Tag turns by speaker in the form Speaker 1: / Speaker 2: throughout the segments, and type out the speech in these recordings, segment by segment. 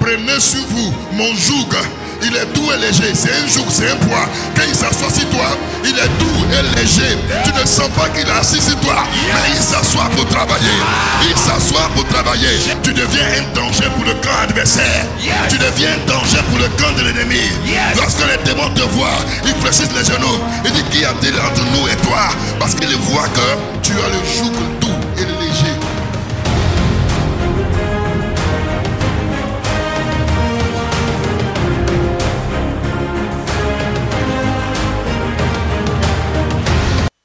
Speaker 1: prenez sur vous mon joug. Il est doux et léger. C'est un joug, c'est un poids. Quand il s'assoit sur toi, il est doux et léger. Tu ne sens pas qu'il est assis sur toi, mais il s'assoit pour travailler. Il s'assoit pour travailler. Tu deviens un danger pour le camp adversaire. Tu deviens un danger pour le camp de l'ennemi. Lorsque les démons te voient, ils fléchissent les genoux. Il dit, qui a-t-il entre nous et toi? Parce qu'ils voient que tu as le joug doux et léger.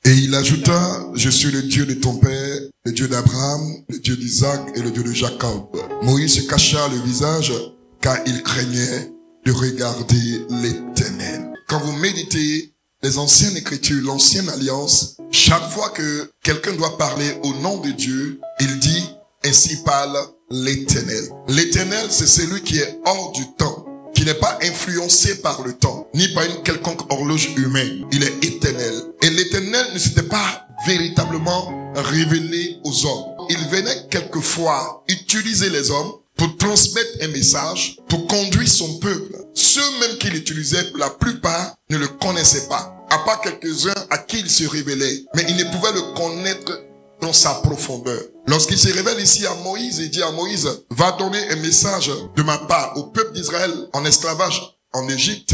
Speaker 1: Et il ajouta, je suis le Dieu de ton père, le Dieu d'Abraham, le Dieu d'Isaac et le Dieu de Jacob. Moïse se cacha le visage car il craignait de regarder l'Éternel. Quand vous méditez les anciennes écritures, l'ancienne alliance, chaque fois que quelqu'un doit parler au nom de Dieu, il dit, ainsi parle l'Éternel. L'Éternel, c'est celui qui est hors du temps, qui n'est pas influencé par le temps, ni par une quelconque horloge humaine. Il est éternel. Et l'Éternel ne s'était pas véritablement révélé aux hommes. Il venait quelquefois utiliser les hommes pour transmettre un message, pour conduire son peuple. Ceux même qu'il utilisait, pour la plupart, ne le connaissaient pas. À part quelques-uns à qui il se révélait. Mais il ne pouvait le connaître dans sa profondeur. Lorsqu'il se révèle ici à Moïse, il dit à Moïse, va donner un message de ma part au peuple d'Israël en esclavage en Égypte.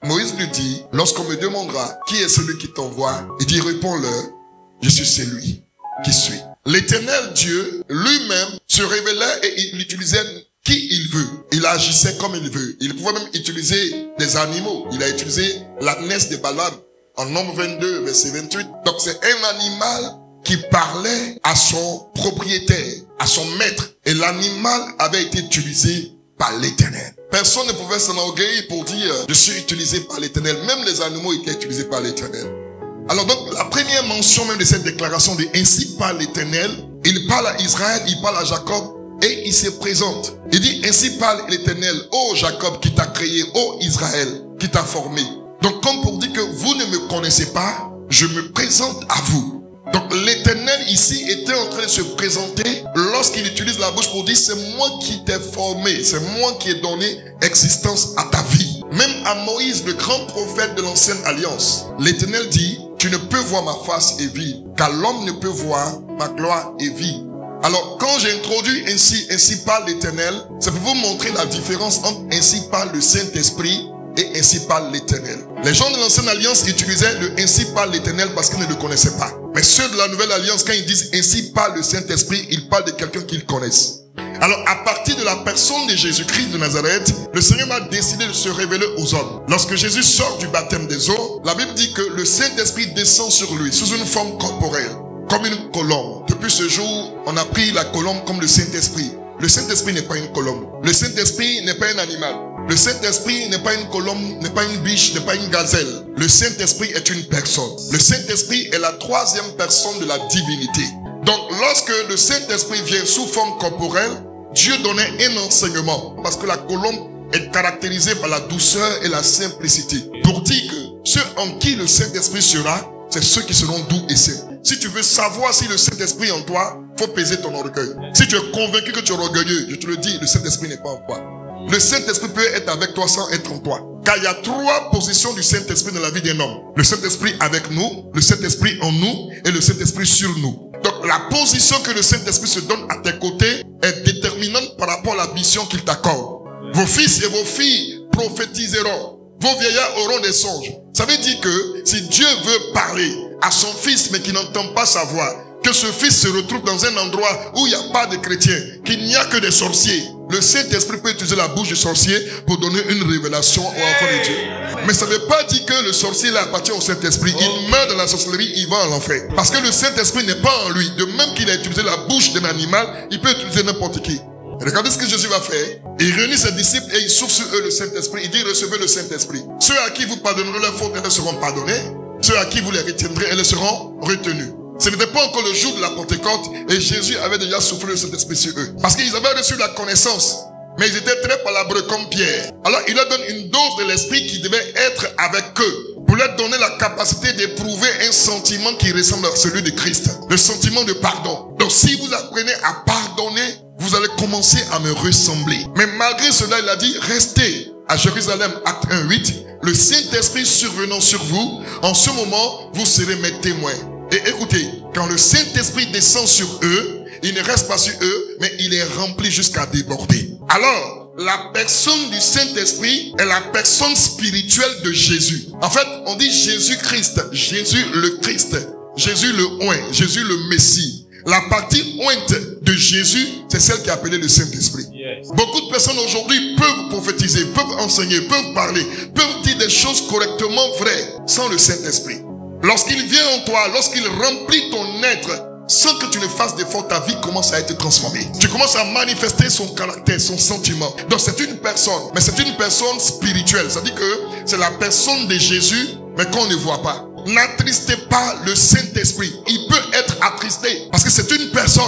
Speaker 1: Moïse lui dit, lorsqu'on me demandera qui est celui qui t'envoie, il dit, réponds-leur, je suis celui qui suis. L'Éternel Dieu lui-même se révélait et il utilisait qui il veut. Il agissait comme il veut. Il pouvait même utiliser des animaux. Il a utilisé l'ânesse de Balaam en Nombre 22, verset 28. Donc c'est un animal qui parlait à son propriétaire, à son maître. Et l'animal avait été utilisé par l'Éternel. Personne ne pouvait s'enorgueillir pour dire « Je suis utilisé par l'Éternel ». Même les animaux étaient utilisés par l'Éternel. Alors donc, la première mention même de cette déclaration de « Ainsi parle l'Éternel », il parle à Israël, il parle à Jacob et il se présente. Il dit « Ainsi parle l'Éternel, ô Jacob qui t'a créé, ô Israël qui t'a formé ». Donc comme pour dire que vous ne me connaissez pas, je me présente à vous. Donc l'Éternel ici était en train de se présenter lorsqu'il utilise la bouche pour dire c'est moi qui t'ai formé, c'est moi qui ai donné existence à ta vie. Même à Moïse, le grand prophète de l'ancienne alliance, l'Éternel dit tu ne peux voir ma face et vivre, car l'homme ne peut voir ma gloire et vivre. Alors quand j'introduis ainsi parle l'Éternel, c'est pour vous montrer la différence entre ainsi parle le Saint-Esprit et ainsi parle l'Éternel. Les gens de l'ancienne alliance utilisaient le ainsi parle l'Éternel parce qu'ils ne le connaissaient pas. Mais ceux de la nouvelle alliance, quand ils disent ainsi parle le Saint-Esprit, ils parlent de quelqu'un qu'ils connaissent. Alors à partir de la personne de Jésus-Christ de Nazareth, le Seigneur a décidé de se révéler aux hommes. Lorsque Jésus sort du baptême des eaux, la Bible dit que le Saint-Esprit descend sur lui sous une forme corporelle, comme une colombe. Depuis ce jour, on a pris la colombe comme le Saint-Esprit. Le Saint-Esprit n'est pas une colombe. Le Saint-Esprit n'est pas un animal. Le Saint-Esprit n'est pas une colombe, n'est pas une biche, n'est pas une gazelle. Le Saint-Esprit est une personne. Le Saint-Esprit est la troisième personne de la divinité. Donc, lorsque le Saint-Esprit vient sous forme corporelle, Dieu donnait un enseignement. Parce que la colombe est caractérisée par la douceur et la simplicité. Pour dire que ceux en qui le Saint-Esprit sera, c'est ceux qui seront doux et simples. Si tu veux savoir si le Saint-Esprit est en toi, faut peser ton orgueil. Si tu es convaincu que tu es orgueilleux, je te le dis, le Saint-Esprit n'est pas en toi. Le Saint-Esprit peut être avec toi sans être en toi. Car il y a trois positions du Saint-Esprit dans la vie d'un homme. Le Saint-Esprit avec nous, le Saint-Esprit en nous et le Saint-Esprit sur nous. Donc la position que le Saint-Esprit se donne à tes côtés est déterminante par rapport à la mission qu'il t'accorde. Vos fils et vos filles prophétiseront. Vos vieillards auront des songes. Ça veut dire que si Dieu veut parler à son fils mais qui n'entend pas sa voix, que ce fils se retrouve dans un endroit où il n'y a pas de chrétiens, qu'il n'y a que des sorciers, le Saint-Esprit peut utiliser la bouche du sorcier pour donner une révélation aux enfants de Dieu. Mais ça ne veut pas dire que le sorcier appartient au Saint-Esprit. Il meurt dans la sorcellerie, il va en enfer. Parce que le Saint-Esprit n'est pas en lui. De même qu'il a utilisé la bouche d'un animal, il peut utiliser n'importe qui. Regardez ce que Jésus va faire. Il réunit ses disciples et il souffle sur eux le Saint-Esprit. Il dit recevez le Saint-Esprit. Ceux à qui vous pardonnerez leurs fautes, elles seront pardonnées. Ceux à qui vous les retiendrez, elles seront retenues. Ce n'était pas encore le jour de la Pentecôte et Jésus avait déjà soufflé le Saint-Esprit sur eux. Parce qu'ils avaient reçu la connaissance, mais ils étaient très palabreux comme Pierre. Alors il leur donne une dose de l'Esprit qui devait être avec eux pour leur donner la capacité d'éprouver un sentiment qui ressemble à celui de Christ. Le sentiment de pardon. Donc si vous apprenez à pardonner, vous allez commencer à me ressembler. Mais malgré cela, il a dit, restez à Jérusalem, acte 1:8. Le Saint-Esprit survenant sur vous, en ce moment, vous serez mes témoins. Et écoutez, quand le Saint-Esprit descend sur eux, il ne reste pas sur eux, mais il est rempli jusqu'à déborder. Alors, la personne du Saint-Esprit est la personne spirituelle de Jésus. En fait, on dit Jésus-Christ, Jésus le Christ, Jésus le oint, Jésus le Messie. La partie ointe de Jésus, c'est celle qui est appelée le Saint-Esprit. Yes. Beaucoup de personnes aujourd'hui peuvent prophétiser, peuvent enseigner, peuvent parler, peuvent dire des choses correctement vraies sans le Saint-Esprit. Lorsqu'il vient en toi, lorsqu'il remplit ton être, sans que tu ne fasses d'effort, ta vie commence à être transformée. Tu commences à manifester son caractère, son sentiment. Donc c'est une personne, mais c'est une personne spirituelle. Ça dit que c'est la personne de Jésus, mais qu'on ne voit pas. N'attristez pas le Saint-Esprit. Il peut être attristé parce que c'est une personne.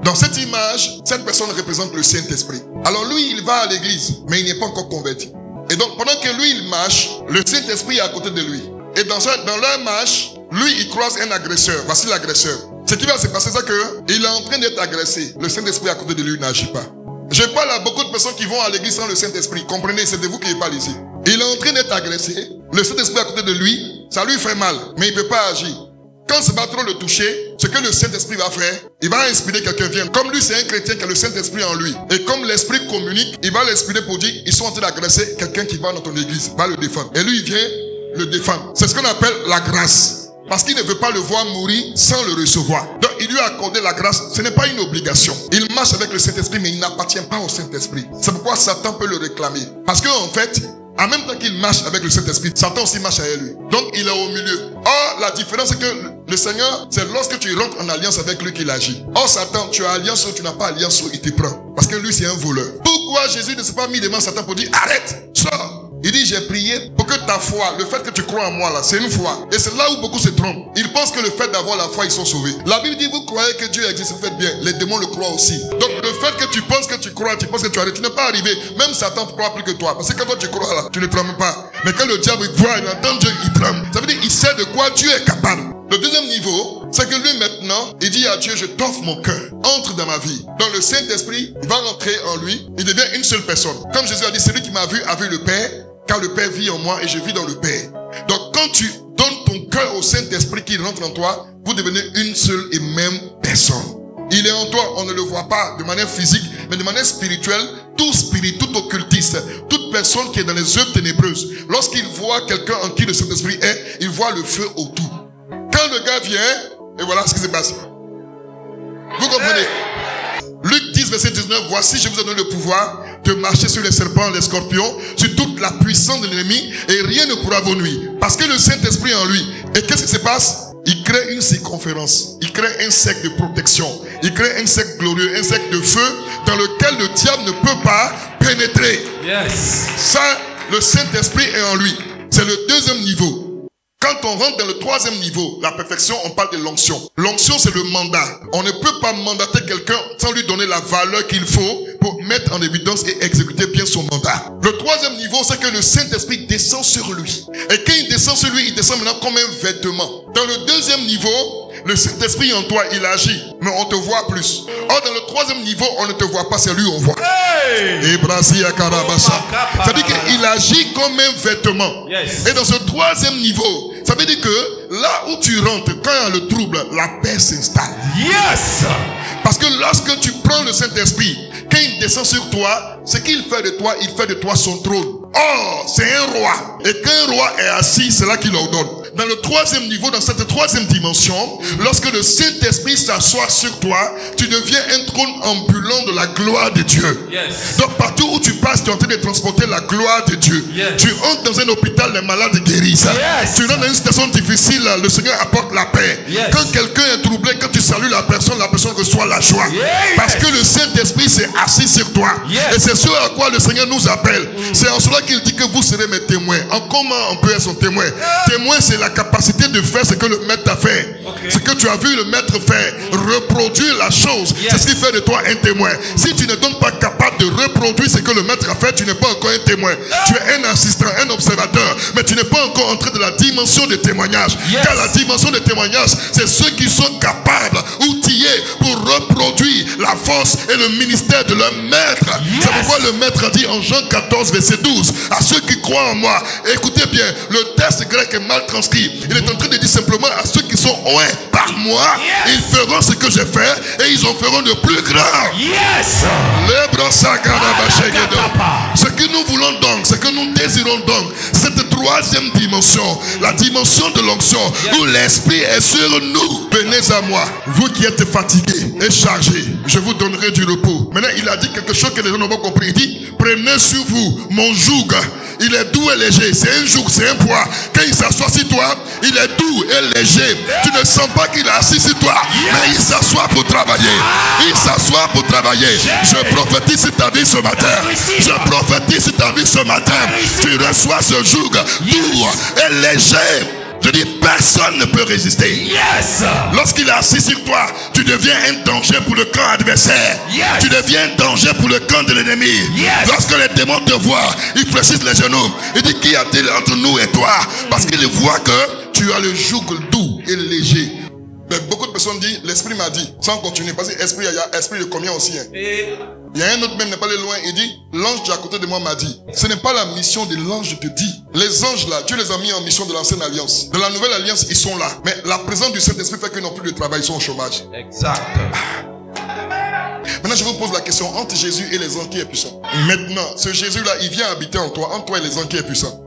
Speaker 1: Dans cette image, cette personne représente le Saint-Esprit. Alors lui, il va à l'église, mais il n'est pas encore converti. Et donc pendant que lui, il marche, le Saint-Esprit est à côté de lui. Et dans leur marche, lui, il croise un agresseur. Voici l'agresseur. Ce qui va se passer, c'est qu'il est en train d'être agressé. Le Saint-Esprit à côté de lui n'agit pas. Je parle à beaucoup de personnes qui vont à l'église sans le Saint-Esprit. Comprenez, c'est de vous qui parlez ici. Il est en train d'être agressé. Le Saint-Esprit à côté de lui, ça lui fait mal, mais il ne peut pas agir. Quand ça va trop le toucher, ce que le Saint-Esprit va faire, il va inspirer quelqu'un vient. Comme lui, c'est un chrétien qui a le Saint-Esprit en lui. Et comme l'Esprit communique, il va l'inspirer pour dire, ils sont en train d'agresser quelqu'un qui va dans ton église, va le défendre. Et lui, il vient le défendre. C'est ce qu'on appelle la grâce. Parce qu'il ne veut pas le voir mourir sans le recevoir. Donc il lui a accordé la grâce. Ce n'est pas une obligation. Il marche avec le Saint-Esprit, mais il n'appartient pas au Saint-Esprit. C'est pourquoi Satan peut le réclamer. Parce qu'en fait, en même temps qu'il marche avec le Saint-Esprit, Satan aussi marche avec lui. Donc il est au milieu. Or, la différence c'est que le Seigneur, c'est lorsque tu rentres en alliance avec lui qu'il agit. Or, Satan, tu as alliance ou tu n'as pas alliance, il te prend. Parce que lui, c'est un voleur. Pourquoi Jésus ne s'est pas mis devant Satan pour dire, arrête, sors. Il dit, j'ai prié pour que ta foi, le fait que tu crois en moi là, c'est une foi. Et c'est là où beaucoup se trompent. Ils pensent que le fait d'avoir la foi, ils sont sauvés. La Bible dit, vous croyez que Dieu existe, vous faites bien. Les démons le croient aussi. Donc le fait que tu penses que tu crois, tu penses que tu arrives, tu n'es pas arrivé. Même Satan croit plus que toi. Parce que quand toi tu crois là, tu ne trembles pas. Mais quand le diable il croit, il entend Dieu, il tremble. Ça veut dire, il sait de quoi Dieu est capable. Le deuxième niveau, c'est que lui maintenant, il dit à Dieu, je t'offre mon cœur. Entre dans ma vie. Donc le Saint-Esprit, il va rentrer en lui. Il devient une seule personne. Comme Jésus a dit, celui qui m'a vu a vu le Père. Car le Père vit en moi et je vis dans le Père. Donc quand tu donnes ton cœur au Saint-Esprit qui rentre en toi, vous devenez une seule et même personne. Il est en toi, on ne le voit pas de manière physique, mais de manière spirituelle. Tout spirit, tout occultiste, toute personne qui est dans les œuvres ténébreuses, lorsqu'il voit quelqu'un en qui le Saint-Esprit est, il voit le feu autour. Quand le gars vient, et voilà ce qui se passe. Vous comprenez? Luc 10, verset 19, voici, je vous ai donné le pouvoir de marcher sur les serpents, les scorpions, sur toute la puissance de l'ennemi, et rien ne pourra vous nuire. Parce que le Saint-Esprit en lui. Et qu'est-ce qui se passe? Il crée une circonférence. Il crée un cercle de protection. Il crée un cercle glorieux, un cercle de feu, dans lequel le diable ne peut pas pénétrer. Yes. Ça, le Saint-Esprit est en lui. C'est le deuxième niveau. Quand on rentre dans le troisième niveau, la perfection, on parle de l'onction. L'onction, c'est le mandat. On ne peut pas mandater quelqu'un sans lui donner la valeur qu'il faut pour mettre en évidence et exécuter bien son mandat. Le troisième niveau, c'est que le Saint-Esprit descend sur lui. Et quand il descend sur lui, il descend maintenant comme un vêtement. Dans le deuxième niveau, le Saint-Esprit en toi, il agit, mais on te voit plus. Or, dans le troisième niveau, on ne te voit pas, c'est lui on voit. Et Brasia Karabasa. Ça veut dire qu'il agit comme un vêtement. Yes. Et dans ce troisième niveau, ça veut dire que là où tu rentres, quand il y a le trouble, la paix s'installe. Yes. Parce que lorsque tu prends le Saint-Esprit, quand il descend sur toi, ce qu'il fait de toi, il fait de toi son trône. Or, c'est un roi. Et quand un roi est assis, c'est là qu'il ordonne. Dans le troisième niveau, dans cette troisième dimension, lorsque le Saint-Esprit s'assoit sur toi, tu deviens un trône ambulant de la gloire de Dieu. Yes. Donc partout où tu passes, tu es en train de transporter la gloire de Dieu. Yes. Tu entres dans un hôpital, les malades guérissent. Yes. Tu rentres dans une situation difficile, le Seigneur apporte la paix. Yes. Quand quelqu'un est troublé, quand tu salues la personne reçoit la joie. Yes. Parce que le Saint-Esprit s'est assis sur toi. Yes. Et c'est ce à quoi le Seigneur nous appelle. C'est en cela qu'il dit que vous serez mes témoins. En comment on peut être son témoin? Témoin, c'est la capacité de faire ce que le maître a fait. Okay. Ce que tu as vu le maître faire. Reproduire la chose. Yes. C'est ce qui fait de toi un témoin. Si tu ne donnes pas capable de reproduire ce que le maître En fait, tu n'es pas encore un témoin. Tu es un assistant, un observateur. Mais tu n'es pas encore entré dans la dimension de témoignage. Car la dimension de témoignage, c'est ceux qui sont capables, outillés pour reproduire la force et le ministère de leur maître. C'est pourquoi le maître dit en Jean 14, verset 12, à ceux qui croient en moi. Écoutez bien, le texte grec est mal transcrit. Il est en train de dire simplement à ceux qui sont oints par moi, ils feront ce que j'ai fait et ils en feront de plus grand. Ce que nous voulons donc, ce que nous désirons donc, cette troisième dimension, la dimension de l'onction, où l'esprit est sur nous. Venez à moi, vous qui êtes fatigués et chargés, je vous donnerai du repos. Maintenant, il a dit quelque chose que les gens n'ont pas compris. Il dit, prenez sur vous mon joug. Il est doux et léger. C'est un joug, c'est un poids. Quand il s'assoit sur toi, il est doux et léger. Tu ne sens pas qu'il est assis sur toi, mais il s'assoit pour travailler. Il s'assoit pour travailler. Je prophétise sur ta vie ce matin. Je prophétise sur ta vie ce matin. Tu reçois ce joug doux et léger. Je dis, personne ne peut résister. Lorsqu'il est assis sur toi, tu deviens un danger pour le camp adversaire. Tu deviens un danger pour le camp de l'ennemi. Lorsque les démons te voient, ils fléchissent les genoux. Il dit, qu'y a-t-il entre nous et toi? Parce qu'il voit que tu as le joug doux et léger. Mais beaucoup de personnes disent, l'esprit m'a dit, sans continuer, parce que l'esprit, il y a esprit de combien aussi. Il y a un autre même, n'est pas allé loin, il dit, l'ange qui est à côté de moi m'a dit, ce n'est pas la mission de l'ange de Dieu. Les anges là, Dieu les a mis en mission de l'ancienne alliance. De la nouvelle alliance, ils sont là. Mais la présence du Saint-Esprit fait qu'ils n'ont plus de travail, ils sont au chômage. Exact. Maintenant, je vous pose la question, entre Jésus et les anges, qui est puissant? Maintenant, ce Jésus-là, il vient habiter en toi, entre toi et les anges, qui est puissant?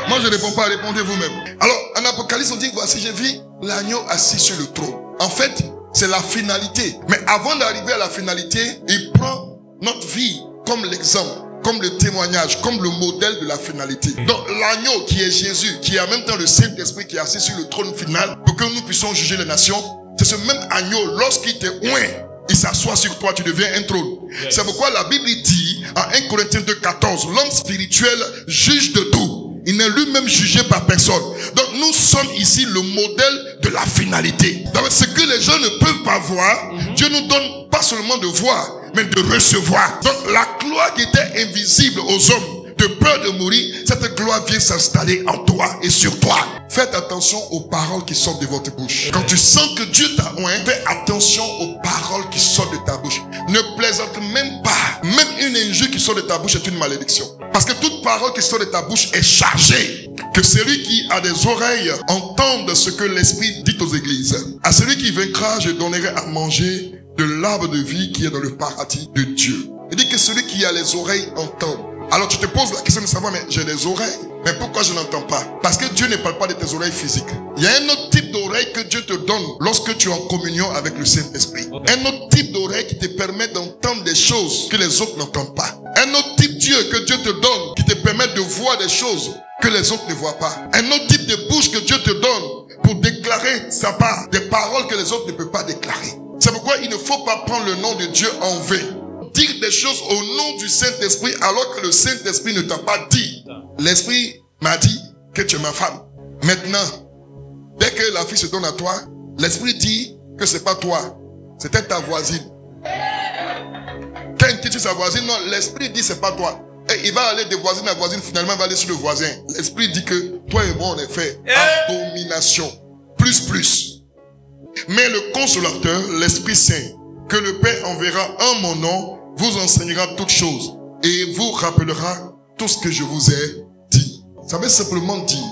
Speaker 1: Moi, je ne réponds pas, répondez vous-même. Alors, en Apocalypse, on dit, voici, j'ai vu l'agneau assis sur le trône. En fait, c'est la finalité. Mais avant d'arriver à la finalité, il prend notre vie comme l'exemple, comme le témoignage, comme le modèle de la finalité. Donc, l'agneau qui est Jésus, qui est en même temps le Saint-Esprit qui est assis sur le trône final, pour que nous puissions juger les nations, c'est ce même agneau, lorsqu'il te oint, il s'assoit sur toi, tu deviens un trône. C'est pourquoi la Bible dit, en 1 Corinthiens 2,14, l'homme spirituel juge de tout. Il n'est lui-même jugé par personne. Donc nous sommes ici le modèle de la finalité. Donc ce que les gens ne peuvent pas voir, Dieu nous donne pas seulement de voir, mais de recevoir. Donc la gloire qui était invisible aux hommes, de peur de mourir, cette gloire vient s'installer en toi et sur toi. Faites attention aux paroles qui sortent de votre bouche. Quand tu sens que Dieu t'a oint, fais attention aux paroles qui sortent de ta bouche. Ne plaisante même pas. Même une injure qui sort de ta bouche est une malédiction. Parce que toute parole qui sort de ta bouche est chargée. Que celui qui a des oreilles entende ce que l'Esprit dit aux églises. À celui qui vaincra, je donnerai à manger de l'arbre de vie qui est dans le paradis de Dieu. Il dit que celui qui a les oreilles entende. Alors tu te poses la question de savoir, mais j'ai des oreilles. Mais pourquoi je n'entends pas? Parce que Dieu ne parle pas de tes oreilles physiques. Il y a un autre type d'oreille que Dieu te donne lorsque tu es en communion avec le Saint-Esprit. Un autre type d'oreille qui te permet d'entendre des choses que les autres n'entendent pas. Un autre type Dieu que Dieu te donne qui te permet de voir des choses que les autres ne voient pas. Un autre type de bouche que Dieu te donne pour déclarer sa part, des paroles que les autres ne peuvent pas déclarer. C'est pourquoi il ne faut pas prendre le nom de Dieu en vain. Dire des choses au nom du Saint-Esprit alors que le Saint-Esprit ne t'a pas dit. L'Esprit m'a dit que tu es ma femme. Maintenant, dès que la fille se donne à toi, l'Esprit dit que c'est pas toi, c'était ta voisine. Quand il dit sa voisine, non, l'Esprit dit c'est pas toi. Et il va aller de voisine à voisine, finalement il va aller sur le voisin. L'Esprit dit que toi et moi on est fait abomination. Plus. Mais le consolateur, l'Esprit Saint, que le Père enverra en mon nom, vous enseignera toutes choses et vous rappellera tout ce que je vous ai dit. Ça veut simplement dire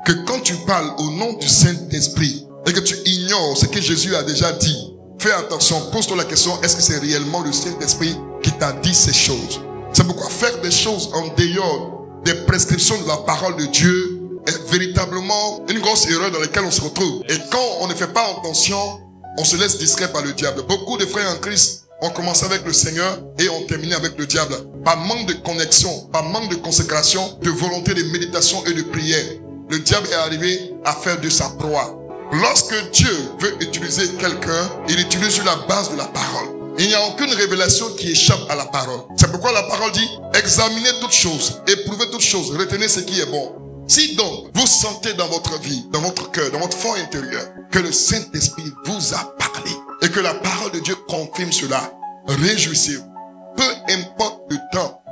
Speaker 1: que quand tu parles au nom du Saint-Esprit et que tu ignores ce que Jésus a déjà dit, fais attention, pose-toi la question, est-ce que c'est réellement le Saint-Esprit qui t'a dit ces choses? C'est pourquoi faire des choses en dehors des prescriptions de la parole de Dieu est véritablement une grosse erreur dans laquelle on se retrouve. Et quand on ne fait pas attention, on se laisse distraire par le diable. Beaucoup de frères en Christ ont commencé avec le Seigneur et ont terminé avec le diable. Par manque de connexion, par manque de consécration, de volonté de méditation et de prière, le diable est arrivé à faire de sa proie. Lorsque Dieu veut utiliser quelqu'un, il utilise sur la base de la parole. Il n'y a aucune révélation qui échappe à la parole. C'est pourquoi la parole dit, examinez toutes choses, éprouvez toutes choses, retenez ce qui est bon. Si donc, vous sentez dans votre vie, dans votre cœur, dans votre fond intérieur, que le Saint-Esprit vous a parlé, et que la parole de Dieu confirme cela, réjouissez-vous. Peu importe le temps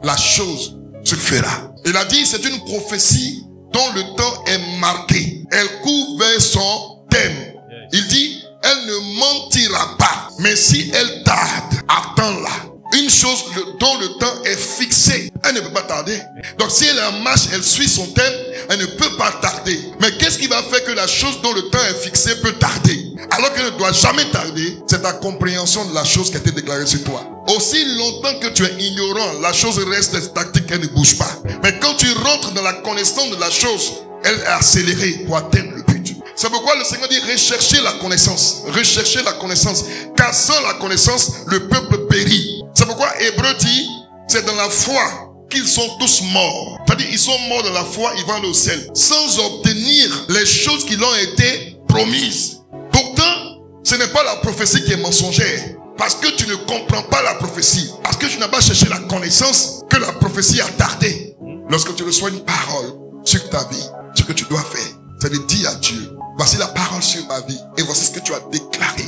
Speaker 1: la chose se fera. Il a dit, c'est une prophétie dont le temps est marqué. Elle court vers son thème. Il dit, elle ne mentira pas. Mais si elle tarde, attends-la. Une chose dont le temps est fixé, elle ne peut pas tarder. Donc si elle est en marche, elle suit son thème, elle ne peut pas tarder. Mais qu'est-ce qui va faire que la chose dont le temps est fixé peut tarder? Alors qu'elle ne doit jamais tarder, c'est ta compréhension de la chose qui a été déclarée sur toi. Aussi longtemps que tu es ignorant, la chose reste statique, elle ne bouge pas. Mais quand tu rentres dans la connaissance de la chose, elle est accélérée pour atteindre le but. C'est pourquoi le Seigneur dit recherchez la connaissance. Recherchez la connaissance. Car sans la connaissance, le peuple périt. C'est pourquoi Hébreu dit, c'est dans la foi qu'ils sont tous morts. C'est-à-dire, ils sont morts dans la foi, ils vont aller au ciel. Sans obtenir les choses qui leur ont été promises. Pourtant, ce n'est pas la prophétie qui est mensongère. Parce que tu ne comprends pas la prophétie. Parce que tu n'as pas cherché la connaissance que la prophétie a tardé. Lorsque tu reçois une parole sur ta vie, ce que tu dois faire, c'est de dire à Dieu, voici la parole sur ma vie. Et voici ce que tu as déclaré.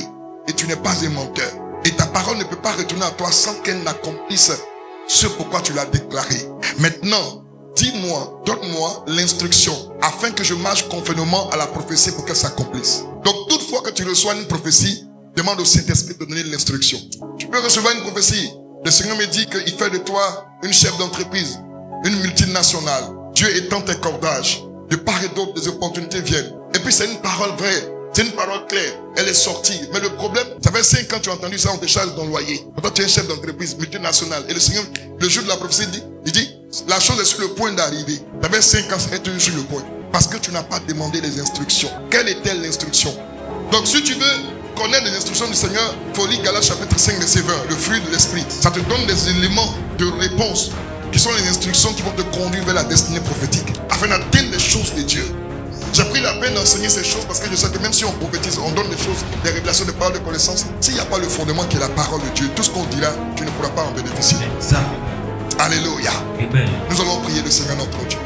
Speaker 1: Et tu n'es pas un menteur. Et ta parole ne peut pas retourner à toi sans qu'elle n'accomplisse ce pourquoi tu l'as déclaré. Maintenant, dis-moi, donne-moi l'instruction afin que je marche conformément à la prophétie pour qu'elle s'accomplisse. Donc, toutefois que tu reçois une prophétie, demande au Saint-Esprit de donner l'instruction. Tu peux recevoir une prophétie. Le Seigneur me dit qu'il fait de toi une chef d'entreprise, une multinationale. Dieu étend tes cordages. De part et d'autre, des opportunités viennent. Et puis c'est une parole vraie. C'est une parole claire. Elle est sortie. Mais le problème, ça fait 5 ans que tu as entendu ça, on te charge ton loyer. Pourtant, tu es un chef d'entreprise multinationale. Et le Seigneur, le jour de la prophétie, il dit, la chose est sur le point d'arriver. Ça fait 5 ans, c'est toujours sur le point. Parce que tu n'as pas demandé les instructions. Quelle est-elle l'instruction? Donc, si tu veux connaître les instructions du Seigneur, il faut lire Galates chapitre 5, verset 20, le fruit de l'esprit. Ça te donne des éléments de réponse qui sont les instructions qui vont te conduire vers la destinée prophétique afin d'atteindre les choses de Dieu. J'ai pris la peine d'enseigner ces choses parce que je sais que même si on prophétise, on donne des choses, des révélations, des paroles de connaissance. S'il n'y a pas le fondement qui est la parole de Dieu, tout ce qu'on dira, tu ne pourras pas en bénéficier.
Speaker 2: Exact.
Speaker 1: Alléluia.
Speaker 2: Amen.
Speaker 1: Nous allons prier le Seigneur notre Dieu.